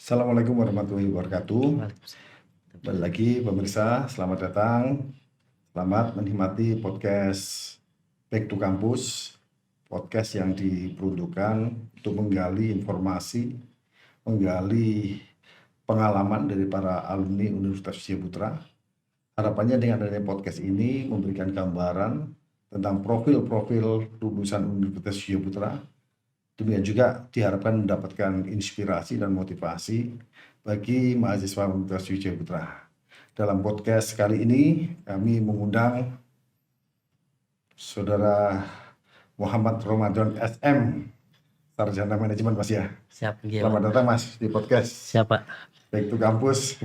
Assalamualaikum warahmatullahi wabarakatuh. Kembali lagi pemirsa, selamat datang. Selamat menikmati podcast Back to Campus. Podcast yang diperuntukkan untuk menggali informasi, menggali pengalaman dari para alumni Universitas Wijayaputra. Harapannya dengan adanya podcast ini memberikan gambaran tentang profil-profil lulusan Universitas Wijayaputra. Demikian juga diharapkan mendapatkan inspirasi dan motivasi bagi mahasiswa Universitas Wijayaputra. Dalam podcast kali ini kami mengundang Saudara Muhammad Ramadan SM, Sarjana Manajemen Mas ya. Siap. Selamat datang Mas di podcast Siapa? Back to Campus.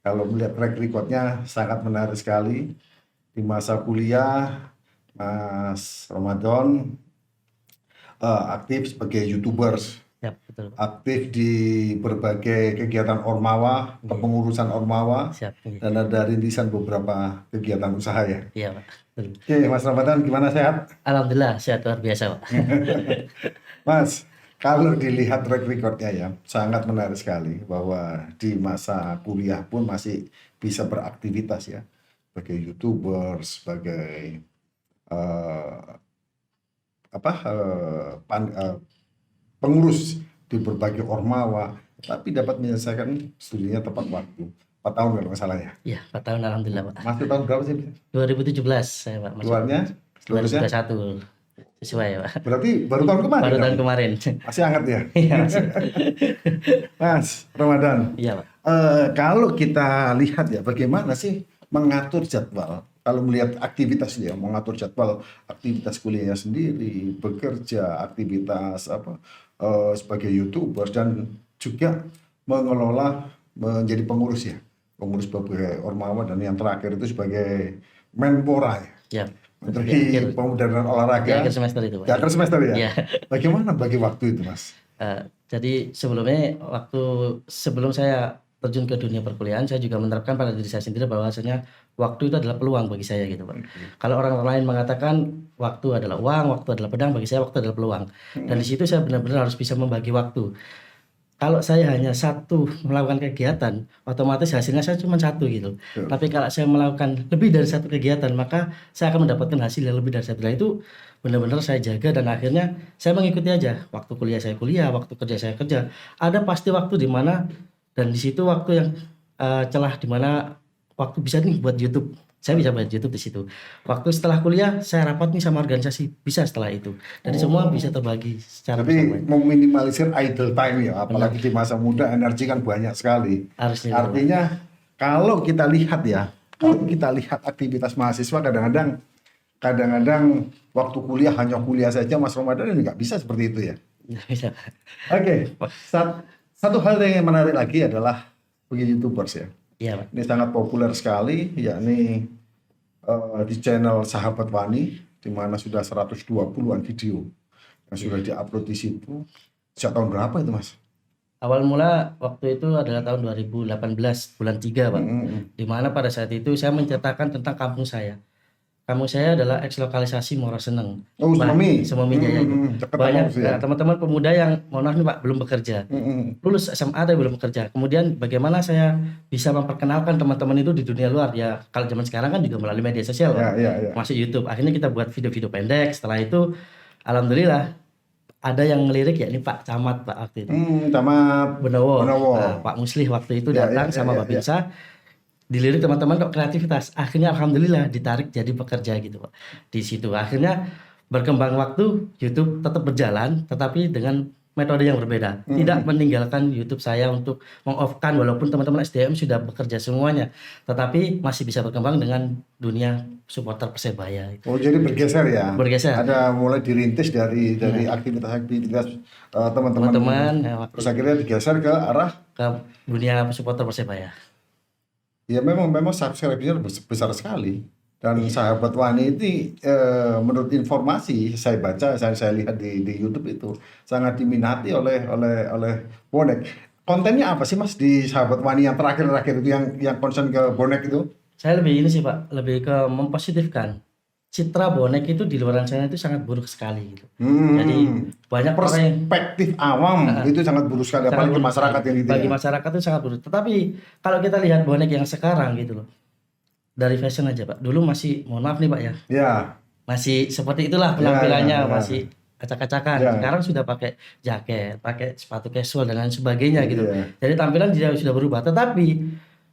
Kalau melihat track recordnya sangat menarik sekali. Di masa kuliah Mas Ramadan aktif sebagai YouTubers, Betul. aktif di berbagai kegiatan Ormawa, kepengurusan Ormawa, dan ada rintisan beberapa kegiatan usaha ya. Iya Pak. Betul. Oke Mas Ramadan, gimana sehat? Alhamdulillah sehat luar biasa Pak. Mas, kalau dilihat track recordnya ya, sangat menarik sekali bahwa di masa kuliah pun masih bisa beraktivitas ya, sebagai YouTuber, sebagai pengurus di berbagai ormawa, tapi dapat menyelesaikan studinya tepat waktu. 4 tahun kalau nggak salah ya. Iya, 4 tahun alhamdulillah Pak. Masuk tahun berapa sih? 2017 saya Pak. Keluarnya? 2021. Sesuai ya Pak. Berarti baru tahun kemarin. Baru tahun kemarin. Masih hangat ya. Iya, masih. Mas Ramadan. Iya Pak. Kalau kita lihat ya, bagaimana sih mengatur jadwal? Kalau melihat aktivitas dia, mengatur jadwal aktivitas kuliahnya sendiri, bekerja, aktivitas sebagai YouTuber, dan juga mengelola menjadi pengurus ya, pengurus beberapa ormawa, dan yang terakhir itu sebagai Menpora ya. Iya. Menteri Pemuda dan Olahraga. Di akhir semester itu Pak. Di akhir semester ya. Iya. Bagaimana bagi waktu itu Mas? Jadi sebelum saya terjun ke dunia perkuliahan, saya juga menerapkan pada diri saya sendiri bahwasanya waktu itu adalah peluang bagi saya gitu Pak. Kalau orang lain mengatakan waktu adalah uang, waktu adalah pedang, bagi saya waktu adalah peluang. Dan di situ saya benar-benar harus bisa membagi waktu. Kalau saya hanya satu melakukan kegiatan, otomatis hasilnya saya cuma satu gitu. Tapi kalau saya melakukan lebih dari satu kegiatan, maka saya akan mendapatkan hasil yang lebih dari satu. Nah itu benar-benar saya jaga, dan akhirnya saya mengikuti aja. Waktu kuliah saya kuliah, waktu kerja saya kerja. Ada pasti waktu di mana, dan di situ waktu yang celah di mana waktu bisa nih buat YouTube. Saya bisa buat YouTube di situ. Waktu setelah kuliah saya rapat nih sama organisasi, bisa setelah itu. Jadi semua bisa terbagi secara Tapi meminimalisir idle time ya, apalagi di masa muda energi kan banyak sekali. Harusnya. Artinya kalau kita lihat aktivitas mahasiswa kadang-kadang waktu kuliah hanya kuliah saja, Mas Ramadan ini nggak bisa seperti itu ya. Bisa. Oke. Satu hal yang menarik lagi adalah bagi YouTubers ya. Iya Pak. Ini sangat populer sekali, yakni di channel Sahabat Wani, di mana sudah 120-an video yang sudah diupload di situ. Sejak tahun berapa itu Mas? Awal mula waktu itu adalah tahun 2018 bulan 3 Pak. Di mana pada saat itu saya menceritakan tentang kampung saya. Kampung saya adalah ekslokalisasi Muara Seneng. Sememi Jaya itu. Banyak teman-teman pemuda yang mohon maaf nih Pak belum bekerja. Lulus SMA tapi belum bekerja. Kemudian bagaimana saya bisa memperkenalkan teman-teman itu di dunia luar ya. Kalau zaman sekarang kan juga melalui media sosial Pak. Masuk YouTube. Akhirnya kita buat video-video pendek. Setelah itu alhamdulillah ada yang ngelirik ya ini Pak Camat Pak waktu itu. Camat Benowo. Pak Muslih waktu itu datang sama Babinsa. Dilirik teman-teman kok kreativitas, akhirnya alhamdulillah ditarik jadi pekerja gitu Pak. Di situ akhirnya berkembang waktu, YouTube tetap berjalan tetapi dengan metode yang berbeda. Tidak meninggalkan YouTube saya untuk meng-off-kan, walaupun teman-teman SDM sudah bekerja semuanya, tetapi masih bisa berkembang dengan dunia supporter Persebaya. Oh jadi bergeser ya? Bergeser. Ada mulai dirintis dari aktivitas teman-teman. Terus akhirnya digeser ke arah ke dunia supporter Persebaya. Ya memang subscribe-nya besar sekali, dan Sahabat Wani ini menurut informasi saya baca, saya lihat di YouTube itu sangat diminati oleh bonek. Kontennya apa sih Mas di Sahabat Wani yang terakhir itu yang concern ke bonek itu? Saya lebih ini sih Pak, lebih ke mempositifkan. citra bonek itu di luar sana itu sangat buruk sekali gitu. Jadi banyak orang yang Perspektif awam itu sangat buruk sekali, sangat apalagi buruk masyarakat sekali. yang gitu Bagi ya. masyarakat itu sangat buruk. Tetapi kalau kita lihat bonek yang sekarang gitu loh, dari fashion aja Pak. Dulu masih, mohon maaf nih Pak ya, Ya, masih seperti itulah ya, penampilannya, ya. masih acak-acakan. Ya. Sekarang sudah pakai jaket, pakai sepatu casual dan lain sebagainya gitu. Iya. Jadi tampilan dia sudah berubah. Tetapi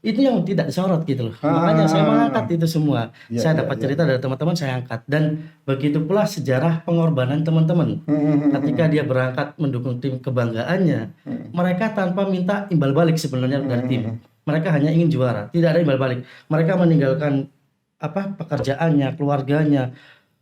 itu yang tidak disorot gitu loh. Makanya saya mengangkat itu semua. Ya, Saya ya, dapat ya. cerita dari teman-teman, saya angkat. Dan begitu pula sejarah pengorbanan teman-teman. Ketika dia berangkat mendukung tim kebanggaannya, mereka tanpa minta imbal balik sebenarnya dari tim. Mereka hanya ingin juara, tidak ada imbal balik. Mereka meninggalkan pekerjaannya, keluarganya,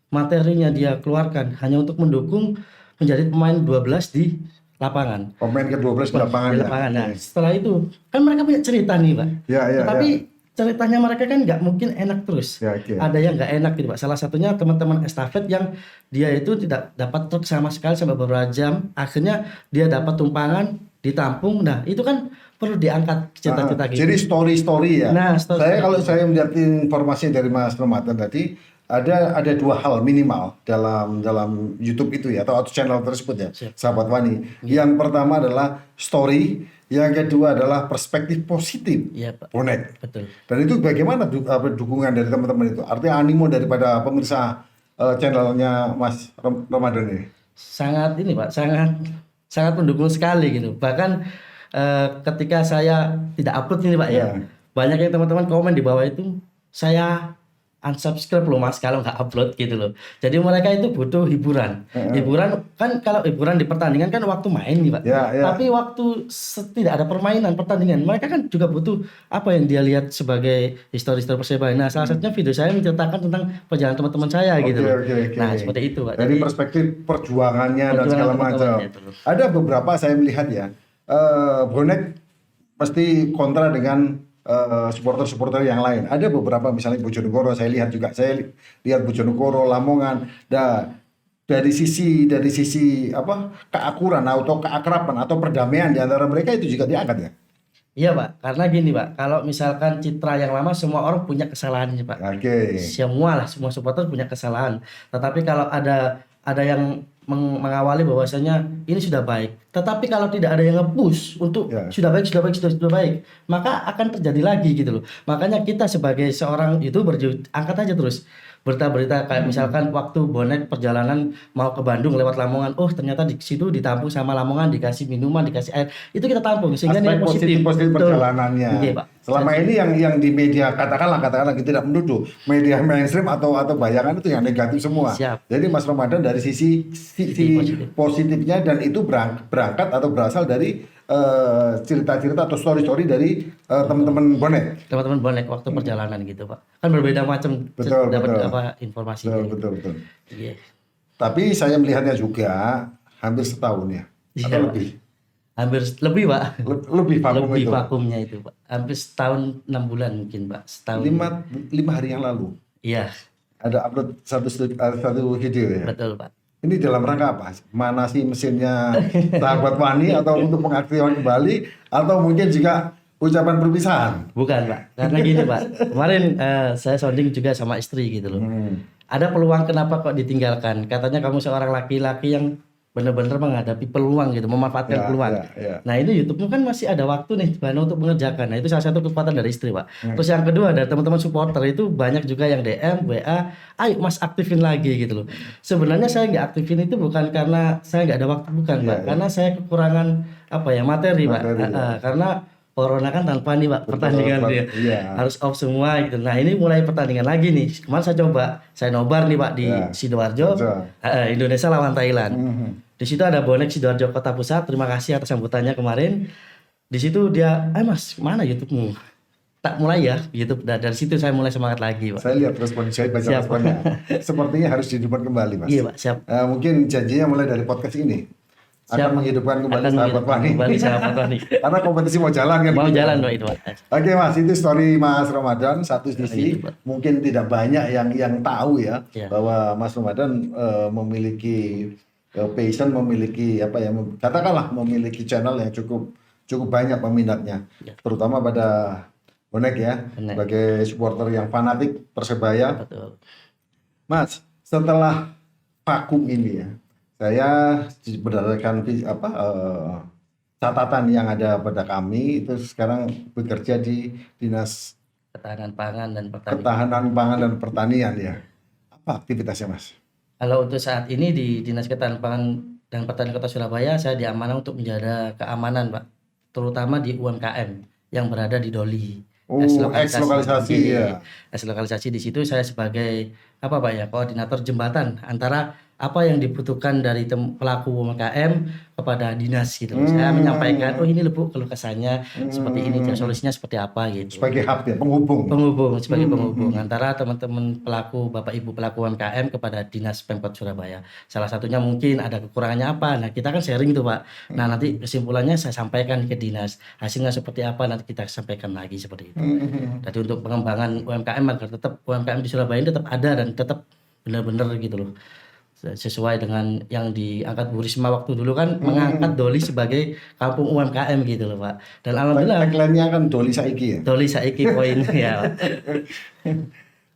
materinya dia keluarkan hanya untuk mendukung menjadi pemain 12 di lapangan. Pemain ke-12 di lapangan. Di lapangan. Nah, setelah itu kan mereka punya cerita nih, Pak. Ya, ya, Tetapi ya. ceritanya mereka kan nggak mungkin enak terus. Ya, oke. Ada yang nggak enak gitu, Pak. Salah satunya teman-teman estafet yang dia itu tidak dapat truk sama sekali sampai beberapa jam. Akhirnya dia dapat tumpangan, ditampung. Nah, itu kan perlu diangkat cerita-cerita gitu. Jadi story-story ya. Nah, story-story. Kalau saya melihat informasi dari Mas Ramadan tadi, ada dua hal minimal dalam YouTube itu ya, atau channel tersebut ya, Siap. Sahabat Wani. Yang pertama adalah story, yang kedua adalah perspektif positif Iya, Pak. bonek. Betul. Dan itu bagaimana dukungan dari teman-teman itu? Artinya animo daripada pemirsa channelnya Mas Ramadan ini. Sangat ini Pak, sangat mendukung sekali gitu. Bahkan ketika saya tidak upload ini Pak ya, banyak yang teman-teman komen di bawah itu, saya unsubscribe loh Mas kalau nggak upload gitu loh. Jadi mereka itu butuh hiburan. Hiburan kan, kalau hiburan di pertandingan kan waktu main nih Pak. Ya, ya. Tapi waktu tidak ada permainan, pertandingan, mereka kan juga butuh apa yang dia lihat sebagai histori-histori Persebaya. Nah, salah satunya video saya menceritakan tentang perjalanan teman-teman saya gitu loh. Oke. Nah, seperti itu Pak. Dari perspektif perjuangannya dan segala macam. teman-temannya itu. Ada beberapa saya melihat ya, bonek pasti kontra dengan supporter-supporter yang lain. Ada beberapa misalnya Bojonegoro, saya lihat lihat Bojonegoro, Lamongan. Dari sisi keakuran atau keakraban atau perdamaian di antara mereka itu juga diangkat ya. Iya Pak, karena gini Pak, kalau misalkan citra yang lama semua orang punya kesalahannya Pak. Oke. Semua supporter punya kesalahan. Tetapi kalau ada yang mengawali bahwasanya ini sudah baik. Tetapi kalau tidak ada yang nge-push untuk sudah baik, maka akan terjadi lagi gitu loh. Makanya kita sebagai seorang YouTuber angkat aja terus berita-berita kayak misalkan waktu bonek perjalanan mau ke Bandung lewat Lamongan, ternyata di situ ditampung sama Lamongan, dikasih minuman, dikasih air, itu kita tampung sehingga aspek dia positif perjalanannya. Iya, Pak. Selama ini yang di media katakanlah tidak menuduh media mainstream atau bayangan itu yang negatif semua. Siap. Jadi Mas Ramadan dari sisi positifnya, dan itu berangkat atau berasal dari cerita-cerita atau story-story dari teman-teman bonek. Teman-teman bonek waktu perjalanan gitu Pak. Kan berbeda macam dapat informasinya. Betul. Iya. Tapi saya melihatnya juga hampir setahun ya. Atau lebih. Hampir lebih Pak. Lebih vakum Lebih itu. vakumnya itu Pak. Hampir setahun 6 bulan mungkin Pak. Setahun. 5 hari yang lalu. Iya. Ada upload satu video ya. Betul Pak. Ini dalam rangka apa? Mana sih mesinnya Sahabat Wani, atau untuk pengaktifan kembali, atau mungkin juga ucapan perpisahan? Bukan Pak. Karena gini Pak. Kemarin saya sounding juga sama istri gitu loh. Ada peluang kenapa kok ditinggalkan? Katanya kamu seorang laki-laki yang benar-benar menghadapi peluang gitu, memanfaatkan peluang. Nah ini YouTube-mu kan masih ada waktu nih Bano untuk mengerjakan. Nah itu salah satu kekuatan dari istri Pak. Terus yang kedua, dari teman-teman supporter itu banyak juga yang DM, WA, ayo Mas aktifin lagi gitu loh. Sebenarnya saya nggak aktifin itu bukan karena saya nggak ada waktu, bukan Pak. Karena saya kekurangan materi Pak. Karena Corona kan tanpa nih Pak, pertandingan dia harus off semua gitu. Nah ini mulai pertandingan lagi nih. Kemarin saya nobar nih Pak di Sidoarjo, Indonesia lawan Thailand. Di situ ada bonek Sidoarjo Kota Pusat. Terima kasih atas sambutannya kemarin. Di situ dia, Mas mana YouTube-mu? Tak mulai ya YouTube. Dari situ saya mulai semangat lagi Pak. Saya lihat respon, saya baca responnya. Sepertinya harus dihidupkan kembali Mas. Iya Pak, siap. Mungkin janjinya mulai dari podcast ini akan menghidupkan kembali Sahabat Wani. Karena kompetisi mau jalan kan? Mau jalan Pak itu Pak. Oke Mas, itu story Mas Ramadan. Satu sisi mungkin tidak banyak yang tahu ya, bahwa Mas Ramadan memiliki passion, memiliki katakanlah memiliki channel yang cukup banyak peminatnya, terutama pada bonek ya, sebagai supporter yang fanatik Persebaya. Betul. Mas, setelah vakum ini ya, saya berdasarkan catatan yang ada pada kami itu sekarang bekerja di Dinas Ketahanan pangan dan pertanian. Ketahanan Pangan dan Pertanian ya. Apa aktivitasnya, Mas? Kalau untuk saat ini di Dinas Ketahanan Pangan dan Pertanian Kota Surabaya, saya diamanah untuk menjaga keamanan, Pak, terutama di UMKM yang berada di Doli. Eks-lokalisasi ya. Eks-lokalisasi di situ saya sebagai apa Pak ya, koordinator jembatan antara apa yang dibutuhkan dari pelaku UMKM kepada dinas gitu. Saya menyampaikan, oh ini loh Bu keluh kesahnya seperti ini, solusinya seperti apa gitu. Sebagai hub ya, penghubung. Sebagai penghubung antara teman-teman pelaku, Bapak Ibu pelaku UMKM kepada Dinas Pemkot Surabaya. Salah satunya mungkin ada kekurangannya apa. Nah, kita kan sharing tuh, Pak. Nah, nanti kesimpulannya saya sampaikan ke dinas. Hasilnya seperti apa nanti kita sampaikan lagi seperti itu. Jadi untuk pengembangan UMKM agar tetap UMKM di Surabaya ini tetap ada dan tetap benar-benar gitu loh. Sesuai dengan yang diangkat Bu Risma waktu dulu kan mengangkat Doli sebagai kampung UMKM gitu loh Pak. Dan alhamdulillah tagline-nya kan Doli Saiki ya. Doli Saiki poin ya.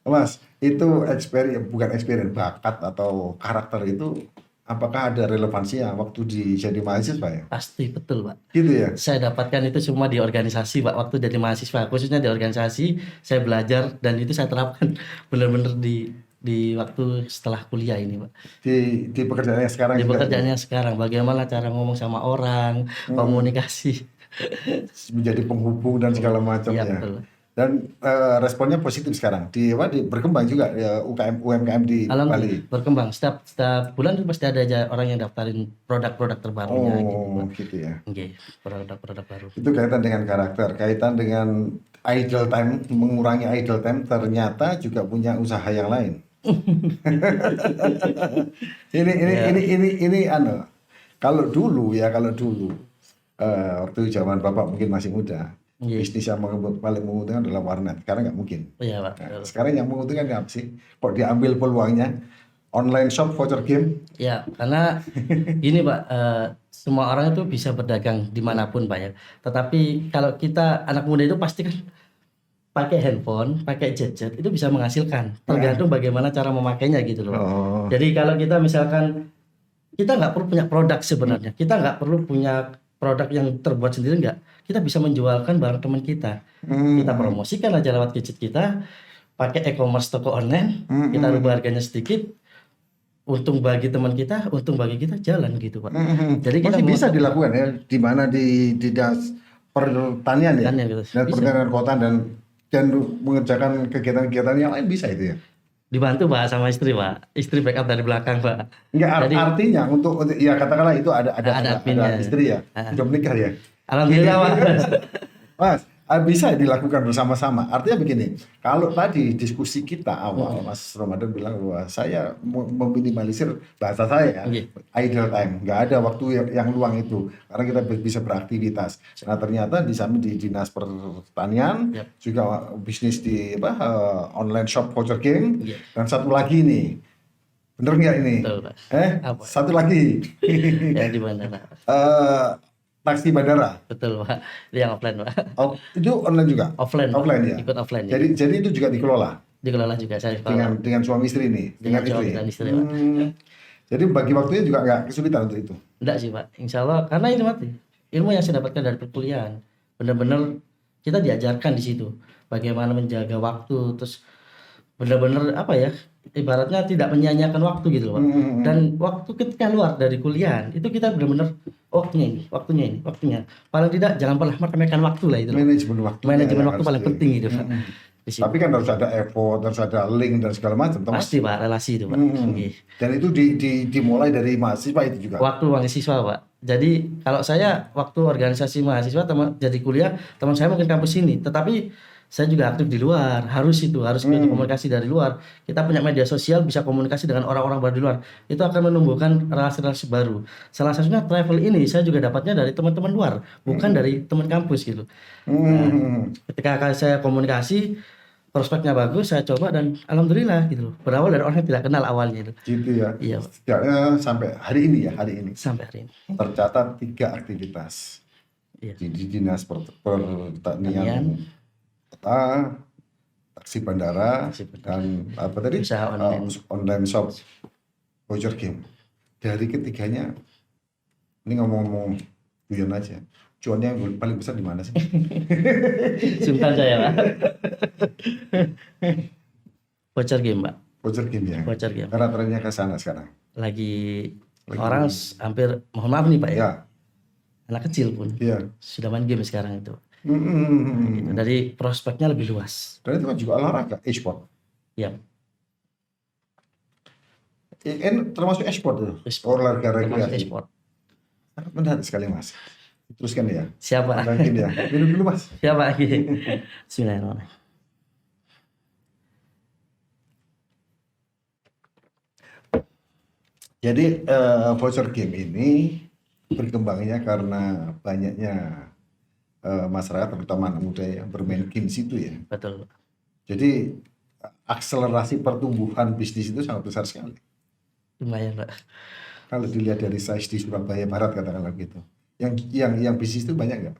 Mas, itu bukan experience, bakat atau karakter itu apakah ada relevansinya waktu jadi mahasiswa ya? Pasti betul Pak. Gitu ya. Saya dapatkan itu semua di organisasi Pak. Waktu jadi mahasiswa khususnya di organisasi saya belajar dan itu saya terapkan benar-benar di waktu setelah kuliah ini Pak. Di pekerjaannya sekarang. Di pekerjaannya sekarang bagaimana cara ngomong sama orang, komunikasi. Menjadi penghubung dan segala macam ya. Betul. Dan responnya positif sekarang berkembang juga ya, UMKM di Bali. Berkembang setiap bulan itu pasti ada aja orang yang daftarin produk-produk terbarunya gitu ya. Oke, produk-produk baru. Itu kaitan dengan karakter, kaitan dengan idle time, mengurangi idle time, ternyata juga punya usaha yang lain. ini kalau dulu waktu zaman Bapak mungkin masih muda, bisnis yang paling menguntungkan adalah warnet. Sekarang nggak mungkin. Iya Pak. Nah, sekarang yang menguntungkan apa sih? Kok diambil peluangnya? Online shop voucher game? Ya, karena gini Pak, semua orang itu bisa berdagang dimanapun Pak ya. Tetapi kalau kita anak muda itu pasti kan pakai handphone, pakai gadget itu bisa menghasilkan. Tergantung bagaimana cara memakainya gitu loh. Jadi kalau kita misalkan kita nggak perlu punya produk sebenarnya, kita nggak perlu punya produk yang terbuat sendiri nggak. Kita bisa menjualkan barang teman kita. Kita promosikan aja lewat gadget kita, pakai e-commerce toko online, kita rubah harganya sedikit. Untung bagi teman kita, untung bagi kita jalan gitu Pak. Jadi kita bisa dilakukan ya, di mana di Dinas Pertanian ya, dan Pertanian Kota dan mengerjakan kegiatan-kegiatan yang lain bisa itu ya. Dibantu Pak sama istri Pak, istri backup dari belakang Pak. Enggak, artinya untuk ya katakanlah itu ada istri ya, sudah menikah ya. Alhamdulillah Mas, bisa dilakukan bersama-sama. Artinya begini, kalau tadi diskusi kita awal Mas Ramadan bilang bahwa saya meminimalisir bahasa saya idle time, nggak ada waktu yang luang itu karena kita bisa beraktivitas. Nah ternyata di Dinas Pertanian juga bisnis di online shop voucher game dan satu lagi nih. Bener nggak ini? Betul, Pak. Satu lagi. Ya di mana? Taksi bandara. Betul Pak. Itu yang offline Pak. Itu online juga? Offline ya? Ikut offline. Jadi itu juga dikelola? Dikelola juga saya. Dengan suami istri nih? Dengan istri Pak. Jadi bagi waktunya juga nggak kesulitan untuk itu? Enggak sih Pak. Insya Allah karena itu ilmu yang saya dapatkan dari perkuliahan. Benar-benar kita diajarkan di situ. Bagaimana menjaga waktu. Terus benar-benar apa ya? Ibaratnya tidak menyia-nyiakan waktu gitu loh Pak. Dan waktu ketika luar dari kuliah itu kita benar-benar waktunya. Paling tidak jangan pernah meremehkan waktu lah itu. Manajemen waktu paling penting gitu Pak. Tapi kan harus ada effort, harus ada link dan segala macam. Pasti Pak, relasi itu Pak. Dan itu dimulai dari mahasiswa itu juga. Waktu mahasiswa Pak. Jadi kalau saya waktu organisasi mahasiswa jadi kuliah teman saya mungkin kampus ini, tetapi saya juga aktif di luar, harus komunikasi dari luar. Kita punya media sosial, bisa komunikasi dengan orang-orang baru di luar. Itu akan menumbuhkan relasi-relasi baru. Salah satunya travel ini saya juga dapatnya dari teman-teman luar, bukan dari teman kampus gitu. Nah, ketika saya komunikasi, prospeknya bagus, saya coba dan alhamdulillah gitu. Berawal dari orang yang tidak kenal awalnya itu. Gitu ya. Iya. Sampai hari ini. Sampai hari ini. Tercatat 3 aktivitas di Dinas Pertanian. taksi bandara, Taksi bandara. dan apa tadi? Usaha online. Online shop, voucher game. Dari ketiganya, ini ngomong-ngomong guyon aja, cuannya yang paling besar di mana sih? Sungkan saya, Pak. Voucher game, Pak. Voucher game ya. Voucher game. Karena trennya ke sana sekarang. Lagi orang hampir, mohon maaf nih Pak ya, Ya, anak kecil pun iya. sudah main game sekarang itu. Hmm. Dari prospeknya lebih luas. Dan itu kan juga olahraga, e-sport. Ya, Termasuk e-sport itu, e-sport. olahraga Termasuk rekreasi. e-sport. Sangat menarik sekali Mas. Teruskan ya. Siapa? Mungkin ya. Minum dulu Mas. Siapa? Bismillahirrahmanirrahim. Jadi voucher game ini berkembangnya karena banyaknya masyarakat terutama anak muda yang bermain games itu ya. Betul. Jadi akselerasi pertumbuhan bisnis itu sangat besar sekali. Lumayan Pak. Kalau dilihat dari size di Surabaya Barat katakanlah gitu. Yang bisnis itu banyak nggak?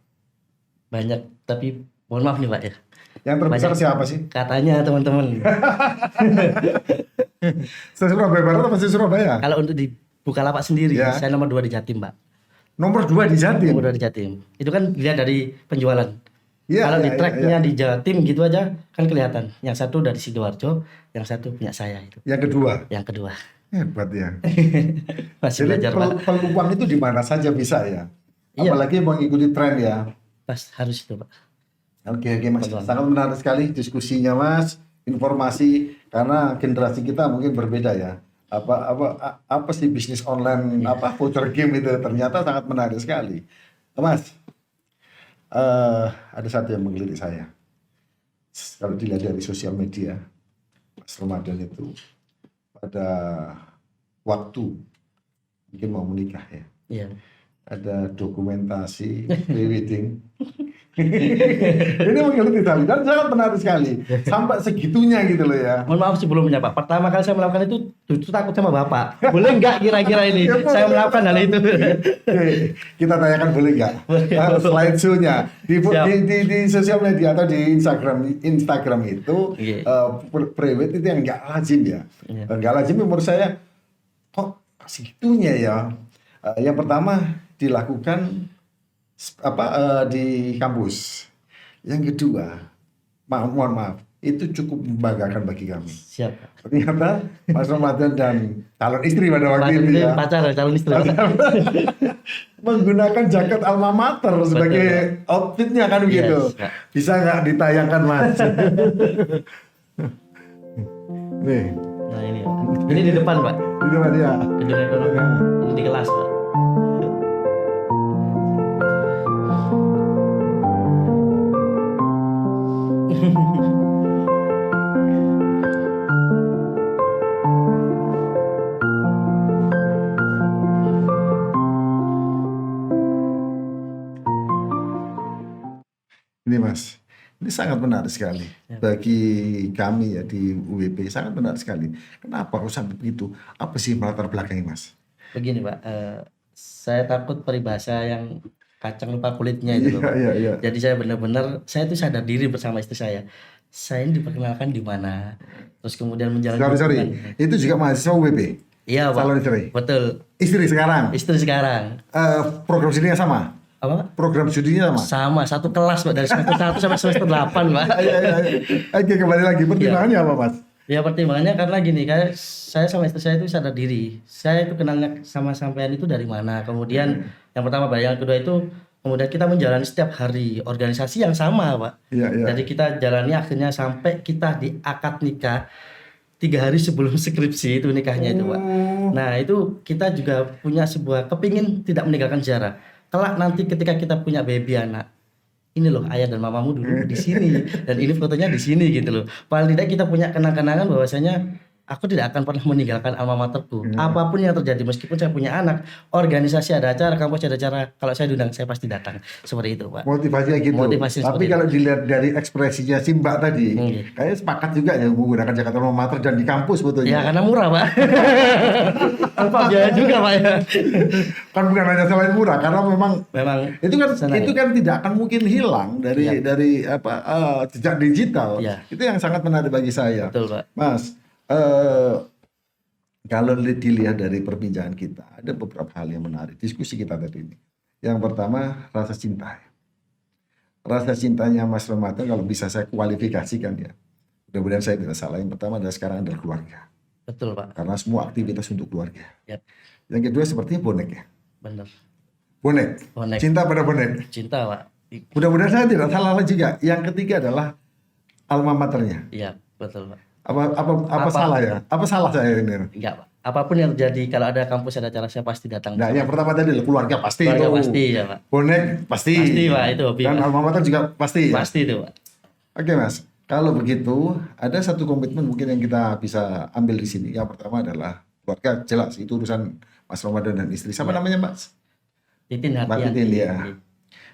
Banyak, tapi mohon maaf nih Pak ya. Yang terbesar Banyak. siapa sih? Katanya teman-teman. Surabaya Barat apa sih Surabaya? Kalau untuk di Bukalapak sendiri, Ya. saya nomor 2 di Jatim Pak. Nomor 2 di Jatim. Nomor 2 di Jatim. Itu kan dilihat dari penjualan. Iya, Kalau iya, di iya, tracknya iya. di Jatim gitu aja kan kelihatan. Yang satu dari Sidoarjo, yang satu punya saya itu. Yang kedua, Yang kedua. hebat ya. Masih Jadi belajar Pak. peluang itu di mana saja bisa ya. Iya. Apalagi mengikuti tren ya. Pas harus itu Pak. Oke Mas, Peluang. sangat menarik sekali diskusinya Mas, informasi karena generasi kita mungkin berbeda ya. Apa sih bisnis online, voucher game itu ternyata sangat menarik sekali. Mas, ada satu yang menggelitik saya. Kalau dilihat dari sosial media, Mas Ramadan itu pada waktu mungkin mau menikah ya, Iya. ada dokumentasi pre-wedding. Ini menggelitik sekali dan sangat menarik sekali sampai segitunya gitu loh ya. Mohon maaf sebelumnya Pak. Pertama kali saya melakukan itu justru takut sama Bapak. Boleh nggak kira-kira ini saya melakukan hal itu? Oke, kita tanyakan boleh nggak? Slide show-nya Siap. di sosial media atau di Instagram itu Iya. prewed itu yang nggak lazim ya. Iya. Nggak lazim menurut saya kok segitunya ya. Yang pertama dilakukan di kampus. Yang kedua, mohon maaf, itu cukup membanggakan bagi kami. Siap Pak. Ternyata Mas Ramadan dan calon istri pada waktu itu ya Pacar, calon istri. menggunakan jaket alma mater sebagai outfitnya kan begitu. Yes, Pak. Bisa nggak ditayangkan Mas? Nih, Nah ini Pak. Ini di depan Pak. ini Pak dia. Gedung ekonomi. Ini di kelas Pak. Ini Mas, ini sangat menarik sekali bagi kami ya di UWP, sangat menarik sekali. Kenapa kok sampai begitu? Apa sih latar belakangnya Mas? Begini Pak, saya takut peribahasa yang kacang lupa kulitnya itu Pak. Iya. Jadi saya benar-benar, saya itu sadar diri bersama istri saya. Saya ini diperkenalkan di mana, terus kemudian menjalankan. Sorry, itu juga mahasiswa UWP. Iya Pak. Calon istri. Betul. Istri sekarang. Istri sekarang. Program studinya sama. Apa Pak? Program studinya sama. Sama, satu kelas Pak, dari semester 1 sampai semester 8 Pak. Iya. Oke, kembali lagi. Pertimbangannya apa Mas? Ya pertimbangannya karena gini, kayak saya sama istri saya itu sadar diri. Saya itu kenalnya sama sampean itu dari mana. Kemudian yang pertama Pak, yang kedua itu kemudian kita menjalani setiap hari organisasi yang sama Pak. Iya. Jadi kita jalani akhirnya sampai kita di akad nikah 3 hari sebelum skripsi itu nikahnya itu Pak. Nah itu kita juga punya sebuah kepingin tidak meninggalkan sejarah. Kelak nanti ketika kita punya baby anak, ini loh ayah dan mamamu dulu di sini dan ini fotonya di sini gitu loh. Paling tidak kita punya kenang-kenangan bahwasanya aku tidak akan pernah meninggalkan alma materku. Apapun yang terjadi, meskipun saya punya anak, organisasi ada acara, kampus ada acara, kalau saya diundang saya pasti datang. Seperti itu, Pak. Motivasinya gitu. Motivasi Tapi seperti kalau dilihat dari ekspresinya si Mbak tadi, Iya. kayaknya sepakat juga ya menggunakan Jakarta Alma Mater dan di kampus Ya sebetulnya. karena murah, Pak. Tanpa biaya juga, Pak ya. Kan bukan hanya selain murah, karena memang Memang senang itu ya. kan tidak akan mungkin hilang dari jejak digital. Iya. Itu yang sangat menarik bagi saya. Betul, Pak. Mas, kalau dilihat dari perbincangan kita, ada beberapa hal yang menarik diskusi kita tadi ini. Yang pertama, rasa cinta. Rasa cintanya Mas Ramadan kalau bisa saya kualifikasikan ya. Mudah-mudahan saya tidak salah. Yang pertama adalah sekarang adalah keluarga. Betul, Pak. Karena semua aktivitas untuk keluarga. Yap. Yang kedua sepertinya bonek ya. Benar. Bonek. Bonek. Cinta pada bonek. Cinta, Pak. Mudah-mudahan saya tidak salah juga. Yang ketiga adalah alma maternya. Iya, betul, Pak. Apa salah ya? Apa salah saya ini? Enggak, Pak. Apapun yang terjadi, kalau ada kampus ada acara saya pasti datang. Nah, yang pertama tadi keluarga pasti Keluarga itu. pasti ya, Pak. Bonek pasti. Pasti, Pak, itu hobi, Dan Pak. alma mater juga pasti ya. Pasti itu, Pak. Oke, Mas. Kalau begitu, ada satu komitmen mungkin yang kita bisa ambil di sini. Yang pertama adalah keluarga, jelas itu urusan Mas Ramadan dan istri. Siapa namanya, Mas? Titin Mbak hati. Titin ya.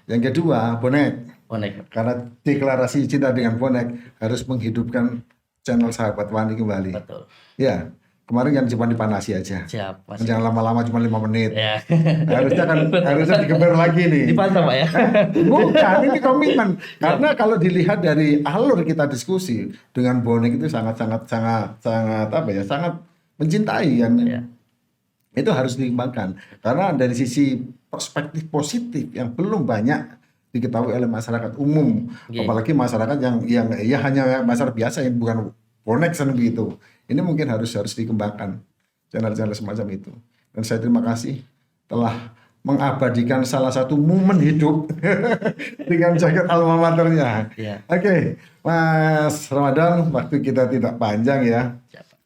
Yang kedua, bonek. Bonek. Karena deklarasi cinta dengan bonek harus menghidupkan channel Sahabat Wani kembali. Betul. Ya, kemarin kan cuma dipanasi aja. Siap, Mas. Jangan lama-lama cuma 5 menit. Ya. Harusnya digeber lagi nih. Dipantau, Pak ya. Bukan, ini komitmen. Karena kalau dilihat dari alur kita diskusi dengan bonek itu sangat mencintai kan. Ya. Itu harus dikembangkan. Karena dari sisi perspektif positif yang belum banyak diketahui oleh masyarakat umum, Oke. apalagi masyarakat yang ya hanya masyarakat biasa yang bukan bonek begitu. Ini mungkin harus dikembangkan channel-channel semacam itu. Dan saya terima kasih telah mengabadikan salah satu momen hidup dengan jaket alma maternya. Ya. Oke, Mas Ramadan, waktu kita tidak panjang ya. Siap, Pak.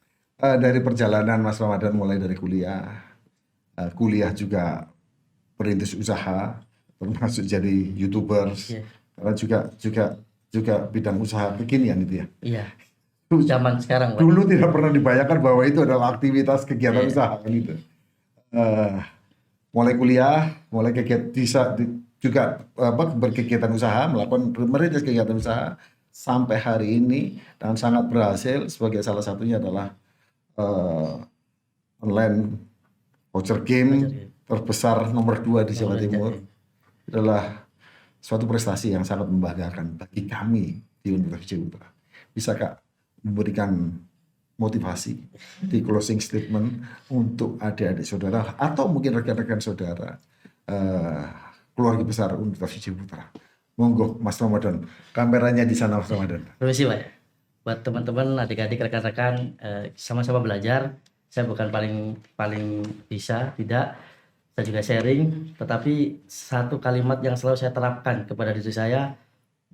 Dari perjalanan Mas Ramadan mulai dari kuliah juga perintis usaha, termasuk jadi YouTubers, Iya. karena juga bidang usaha kekinian itu ya. Iya. Zaman sekarang, Pak. Dulu tidak pernah dibayangkan bahwa itu adalah aktivitas kegiatan Iya. usaha kan itu. Mulai kuliah, mulai juga berkegiatan usaha, merintis kegiatan usaha sampai hari ini dan sangat berhasil. Sebagai salah satunya adalah online voucher game terbesar nomor 2 di Jawa Timur. Adalah suatu prestasi yang sangat membanggakan bagi kami di Universitas Putra. Bisa Kak memberikan motivasi di closing statement untuk adik-adik saudara atau mungkin rekan-rekan saudara keluarga besar Universitas Putra. Monggo Mas Ramadan, kameranya di sana Mas Ramadan. Permisi, Pak. Buat teman-teman, adik-adik, rekan-rekan, sama-sama belajar. Saya bukan paling bisa, tidak. Saya juga sharing, tetapi satu kalimat yang selalu saya terapkan kepada diri saya,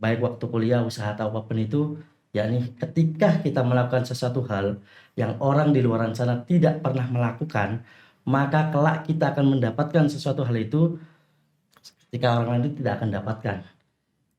baik waktu kuliah, usaha atau apapun itu, yakni ketika kita melakukan sesuatu hal yang orang di luar sana tidak pernah melakukan, maka kelak kita akan mendapatkan sesuatu hal itu ketika orang lain itu tidak akan dapatkan.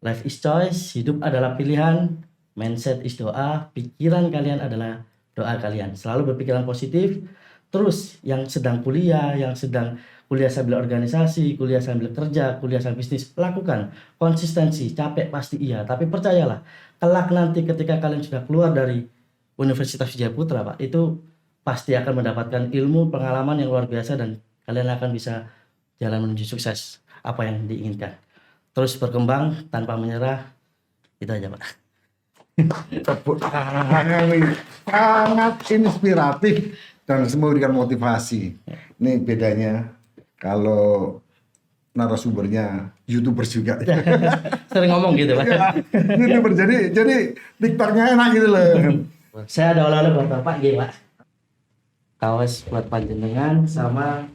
Life is choice, hidup adalah pilihan, mindset is doa, pikiran kalian adalah doa kalian. Selalu berpikiran positif. Terus yang sedang kuliah, yang sedang kuliah sambil organisasi, kuliah sambil kerja, kuliah sambil bisnis, lakukan. Konsistensi, capek pasti iya, tapi percayalah, kelak nanti ketika kalian sudah keluar dari Universitas Wijaya Putra, Pak, itu pasti akan mendapatkan ilmu, pengalaman yang luar biasa dan kalian akan bisa jalan menuju sukses apa yang diinginkan. Terus berkembang tanpa menyerah, itu aja, Pak. Tepuk tangan nih. Sangat inspiratif dan memberikan motivasi. Ini bedanya kalau narasumbernya YouTubers juga. Sering ngomong gitu, Pak. YouTuber jadi TikToknya enak gitu loh. Saya ada oleh-oleh buat Bapak, gitu, Pak. Kaos buat panjenengan sama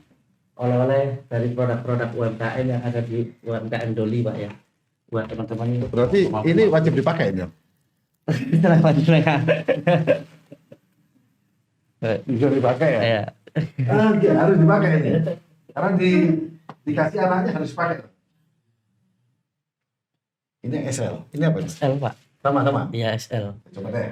oleh-oleh dari produk-produk UMKM yang ada di UMKM Doli, Pak ya. Buat teman-teman ini. Berarti ini wajib dipakai ya? Itulah panjenengan. Bisa dipakai ya? Ya. Iya, harus dipakai ini. Karena dikasih anaknya harus pakai. Ini SL. Ini apa? SL, Pak. Sama-sama. Iya, SL. Coba deh.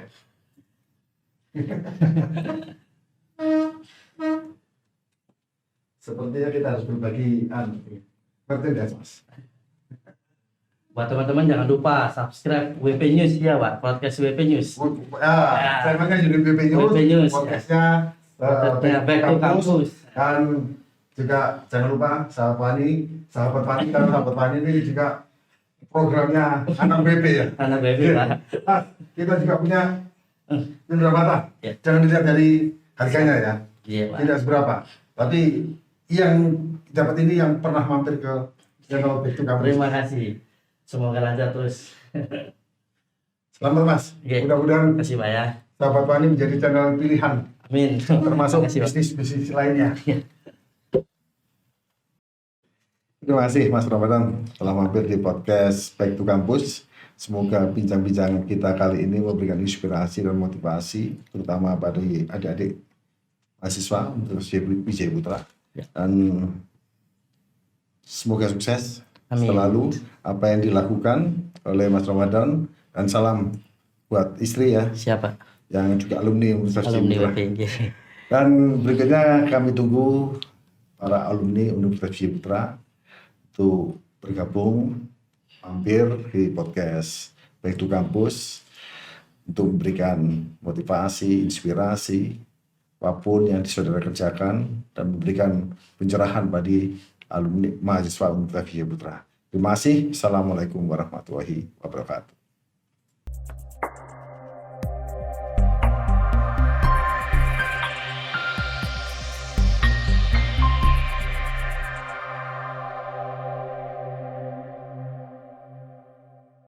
Sepertinya kita harus berbagi merchandise, Mas. Buat teman-teman jangan lupa subscribe WP News ya Pak, podcast WP News. Saya pakai jadi WP News, WP News, podcastnya Back to Campus. Dan juga jangan lupa sahabat Pani karena sahabat Pani ini juga programnya anak WP ya. Anak WP Pak. Kita juga punya indera mata. Ya. Jangan dilihat dari harganya ya. Iya Pak. Tidak seberapa. Tapi yang dapat ini yang pernah mampir ke channel Back to Campus. Terima kasih. Semoga lancar terus. Selamat Mas. Oke. Mudah-mudahan Terima kasih Pak ya. sahabat Pani menjadi channel pilihan Amin. termasuk Terima kasih, Pak. bisnis-bisnis lainnya. Ya. Terima kasih Mas Ramadan telah mampir di podcast Back to Campus. Semoga bincang-bincang kita kali ini memberikan inspirasi dan motivasi, terutama pada adik-adik mahasiswa untuk Wijaya Putra. Ya. Dan semoga sukses Amin. selalu apa yang dilakukan oleh Mas Ramadan, dan salam buat istri ya Siapa? yang juga alumni Universitas Alumni Wijaya Putra. WP. Dan berikutnya kami tunggu para alumni Universitas Wijaya Putra untuk bergabung mampir di podcast Back to Campus untuk memberikan motivasi, inspirasi, apapun yang saudara kerjakan dan memberikan pencerahan bagi alumni mahasiswa Universitas Wijaya Putra. Terima kasih. Assalamualaikum warahmatullahi wabarakatuh.